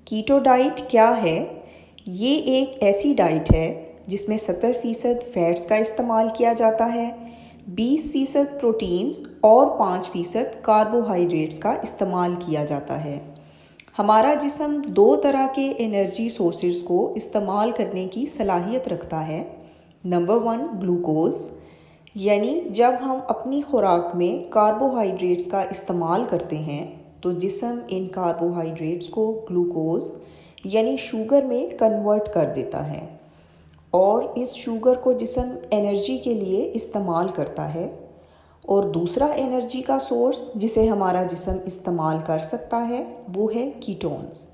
Keto diet क्या है? ये एक ऐसी डाइट है जिसमें 70% फैट्स का इस्तेमाल किया जाता है, 20% प्रोटीन्स और 5% कार्बोहाइड्रेट्स का इस्तेमाल किया जाता है। हमारा जिस्म दो तरह के एनर्जी सोर्सेज को इस्तेमाल करने की सलाहियत रखता है। नंबर 1 ग्लूकोज, यानी जब हम अपनी खुराक में कार्बोहाइड्रेट्स का इस्तेमाल करते हैं तो जिस्म इन कार्बोहाइड्रेट्स को ग्लूकोज यानी शुगर में कन्वर्ट कर देता है और इस शुगर को जिस्म एनर्जी के लिए इस्तेमाल करता है। और दूसरा एनर्जी का सोर्स जिसे हमारा जिस्म इस्तेमाल कर सकता है वो है कीटोन्स,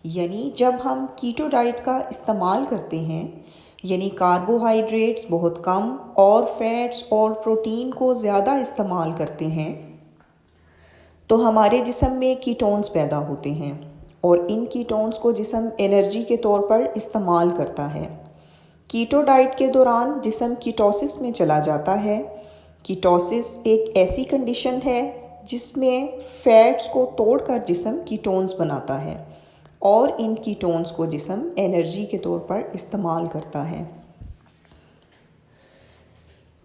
यानी जब हम कीटो डाइट का इस्तेमाल करते हैं यानी कार्बोहाइड्रेट्स बहुत कम और फैट्स और प्रोटीन को ज़्यादा इस्तेमाल करते हैं तो हमारे जिस्म में कीटोन्स पैदा होते हैं और इन कीटोन्स को जिस्म एनर्जी के तौर पर इस्तेमाल करता है। कीटो डाइट के दौरान जिस्म कीटोसिस में चला जाता है। कीटोसिस एक ऐसी कंडीशन है जिसमें फैट्स को तोड़कर जिस्म कीटोन्स बनाता है और इन कीटोन्स को जिस्म एनर्जी के तौर पर इस्तेमाल करता है।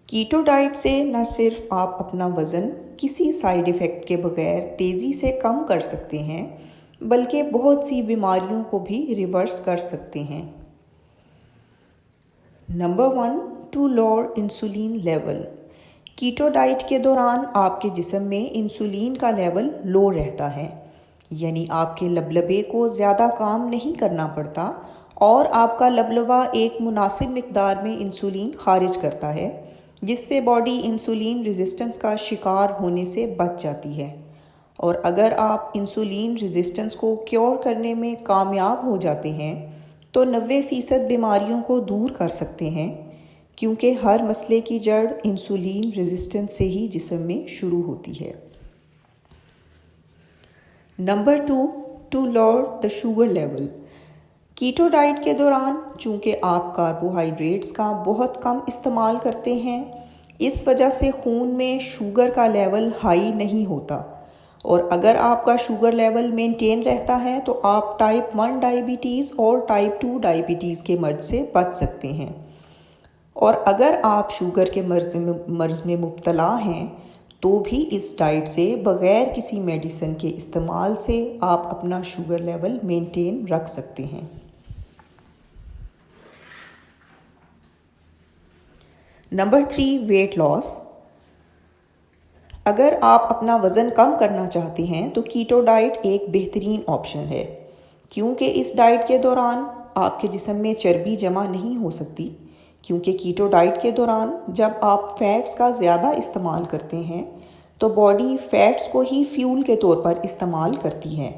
कीटो डाइट से न सिर्फ आप अपना वज़न किसी साइड इफ़ेक्ट के बगैर तेज़ी से कम कर सकते हैं बल्कि बहुत सी बीमारियों को भी रिवर्स कर सकते हैं। Number 1 to lower insulin level. Keto diet के दौरान आपके जिस्म में इंसुलिन का लेवल लो रहता है, यानी आपके लबलबे को ज़्यादा काम नहीं करना पड़ता और आपका लबलबा एक मुनासिब मिकदार में इंसुलिन खारिज करता है जिससे बॉडी इंसुलिन रेजिस्टेंस का शिकार होने से बच जाती है। और अगर आप इंसुलिन रेजिस्टेंस को क्योर करने में कामयाब हो जाते हैं तो 90% बीमारियों को दूर कर सकते हैं, क्योंकि हर मसले की जड़ इंसुलिन रेजिस्टेंस से ही जिस्म में शुरू होती है। Number 2 to lower the sugar level. Keto diet के दौरान चूँकि आप कार्बोहाइड्रेट्स का बहुत कम इस्तेमाल करते हैं, इस वजह से खून में शुगर का लेवल हाई नहीं होता और अगर आपका शुगर लेवल मेंटेन रहता है तो आप टाइप 1 डायबिटीज़ और टाइप 2 डायबिटीज़ के मर्ज से बच सकते हैं। और अगर आप शुगर के मर्ज़ में मुब्तला हैं तो भी इस डाइट से बग़ैर किसी मेडिसिन के इस्तेमाल से आप अपना शुगर लेवल मेंटेन रख सकते हैं। Number 3 weight loss. अगर आप अपना वज़न कम करना चाहते हैं तो कीटो डाइट एक बेहतरीन ऑप्शन है, क्योंकि इस डाइट के दौरान आपके जिस्म में चर्बी जमा नहीं हो सकती, क्योंकि कीटो डाइट के दौरान जब आप फैट्स का ज़्यादा इस्तेमाल करते हैं तो बॉडी फैट्स को ही फ्यूल के तौर पर इस्तेमाल करती है,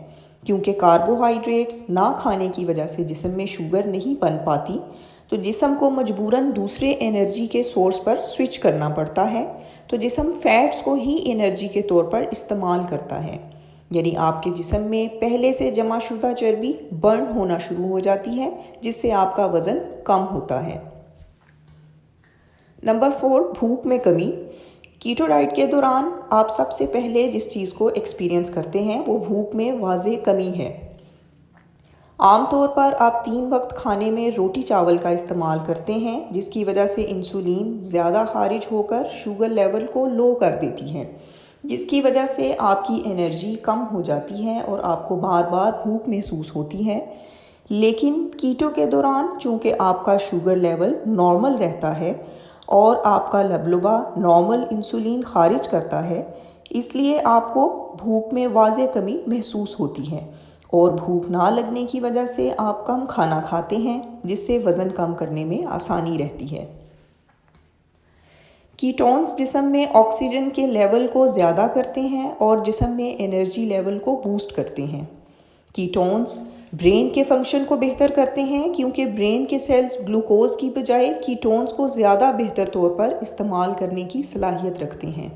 क्योंकि कार्बोहाइड्रेट्स ना खाने की वजह से जिस्म में शुगर नहीं बन पाती तो जिस्म को मजबूरन दूसरे एनर्जी के सोर्स पर स्विच करना पड़ता है, तो जिस्म फैट्स को ही एनर्जी के तौर पर इस्तेमाल करता है, यानी आपके जिस्म में पहले से जमा शुदा चर्बी बर्न होना शुरू हो जाती है जिससे आपका वज़न कम होता है। नंबर 4 भूख में कमी। कीटो डाइट के दौरान आप सबसे पहले जिस चीज़ को एक्सपीरियंस करते हैं वो भूख में वाज़ेह कमी है। आमतौर पर आप 3 वक्त खाने में रोटी चावल का इस्तेमाल करते हैं, जिसकी वजह से इंसुलिन ज़्यादा खारिज होकर शुगर लेवल को लो कर देती है, जिसकी वजह से आपकी एनर्जी कम हो जाती है और आपको बार बार भूख महसूस होती है। लेकिन कीटो के दौरान चूँकि आपका शुगर लेवल नॉर्मल रहता है और आपका लबलबा नॉर्मल इंसुलिन खारिज करता है, इसलिए आपको भूख में वाज़ेह कमी महसूस होती है और भूख ना लगने की वजह से आप कम खाना खाते हैं, जिससे वज़न कम करने में आसानी रहती है। कीटोन्स जिस्म में ऑक्सीजन के लेवल को ज़्यादा करते हैं और जिस्म में एनर्जी लेवल को बूस्ट करते हैं। कीटोन्स ब्रेन के फंक्शन को बेहतर करते हैं, क्योंकि ब्रेन के सेल्स ग्लूकोज की बजाय कीटोन्स को ज़्यादा बेहतर तौर पर इस्तेमाल करने की सलाहियत रखते हैं।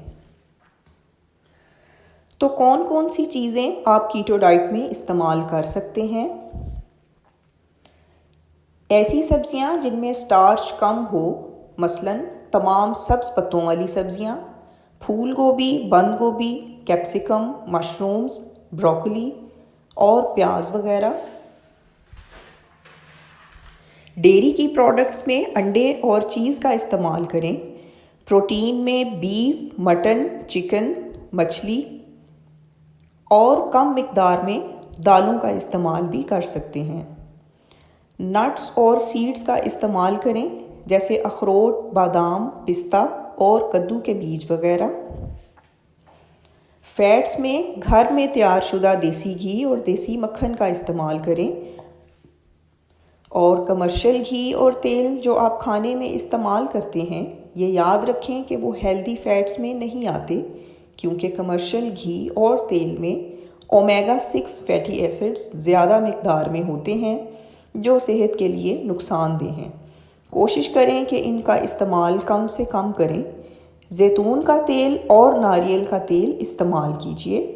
तो कौन कौन सी चीज़ें आप कीटो डाइट में इस्तेमाल कर सकते हैं? ऐसी सब्जियां जिनमें स्टार्च कम हो, मसलन तमाम सब्ज़ पत्तों वाली सब्जियां, फूल गोभी, बंद गोभी, कैप्सिकम, मशरूम्स, ब्रोकली और प्याज वगैरह। डेयरी की प्रोडक्ट्स में अंडे और चीज़ का इस्तेमाल करें। प्रोटीन में बीफ, मटन, चिकन, मछली और कम मिकदार में दालों का इस्तेमाल भी कर सकते हैं। नट्स और सीड्स का इस्तेमाल करें, जैसे अखरोट, बादाम, पिस्ता और कद्दू के बीज वगैरह। फैट्स में घर में तैयार शुदा देसी घी और देसी मक्खन का इस्तेमाल करें। और कमर्शियल घी और तेल जो आप खाने में इस्तेमाल करते हैं, ये याद रखें कि वो हेल्दी फैट्स में नहीं आते, क्योंकि कमर्शियल घी और तेल में ओमेगा 6 फैटी एसिड्स ज़्यादा मिकदार में होते हैं, जो सेहत के लिए नुकसानदेह हैं। कोशिश करें कि इनका इस्तेमाल कम से कम करें। जैतून का तेल और नारियल का तेल इस्तेमाल कीजिए।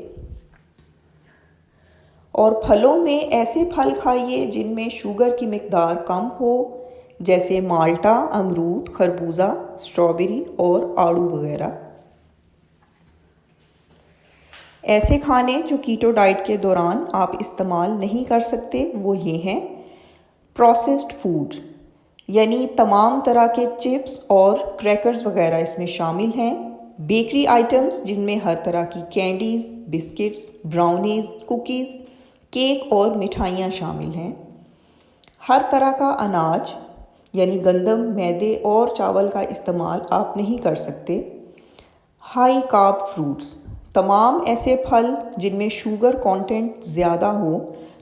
और फलों में ऐसे फल खाइए जिनमें शुगर की मिकदार कम हो, जैसे माल्टा, अमरूद, खरबूजा, स्ट्रॉबेरी और आड़ू वगैरह। ऐसे खाने जो कीटो डाइट के दौरान आप इस्तेमाल नहीं कर सकते वो ये हैं: प्रोसेस्ड फूड, यानी तमाम तरह के चिप्स और क्रैकर्स वगैरह इसमें शामिल हैं। बेकरी आइटम्स, जिनमें हर तरह की candies, biscuits, brownies, cookies, cake और मिठाइयाँ शामिल हैं। हर तरह का अनाज, यानी गंदम, मैदे और चावल का इस्तेमाल आप नहीं कर सकते। हाई कार्ब फ्रूट्स, तमाम ऐसे फल जिनमें शुगर कंटेंट ज़्यादा हो,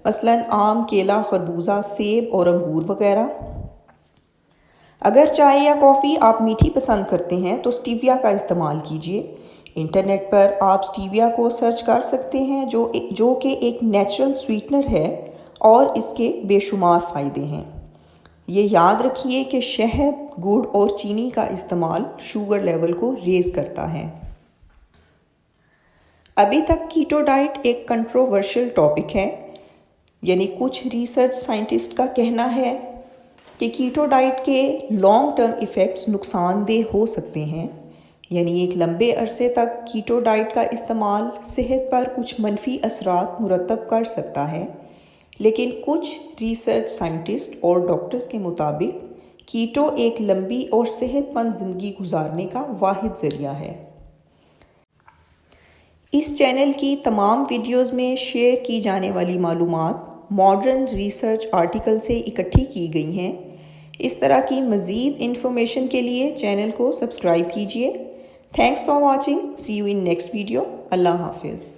मसलन आम, केला, खरबूजा, सेब और अंगूर वगैरह। अगर चाय या कॉफ़ी आप मीठी पसंद करते हैं तो स्टीविया का इस्तेमाल कीजिए। इंटरनेट पर आप स्टीविया को सर्च कर सकते हैं, जो कि एक नेचुरल स्वीटनर है और इसके बेशुमार फ़ायदे हैं। ये याद रखिए कि शहद, गुड़ और चीनी का इस्तेमाल शुगर लेवल को रेज़ करता है। अभी तक कीटो डाइट एक कंट्रोवर्शियल टॉपिक है, यानी कुछ रिसर्च साइंटिस्ट का कहना है कि कीटो डाइट के लॉन्ग टर्म इफ़ेक्ट्स नुकसानदेह हो सकते हैं, यानी एक लंबे अरसे तक कीटो डाइट का इस्तेमाल सेहत पर कुछ मनफी असरात मुरतब कर सकता है। लेकिन कुछ रिसर्च साइंटिस्ट और डॉक्टर्स के मुताबिक कीटो एक लंबी और सेहतमंद ज़िंदगी गुजारने का वाहिद ज़रिया है। इस चैनल की तमाम वीडियोज़ में शेयर की जाने वाली मालूमात मॉडर्न रिसर्च आर्टिकल से इकट्ठी की गई हैं। इस तरह की मज़ीद इन्फॉर्मेशन के लिए चैनल को सब्सक्राइब कीजिए। Thanks for watching. See you in next video. अल्लाह हाफिज़।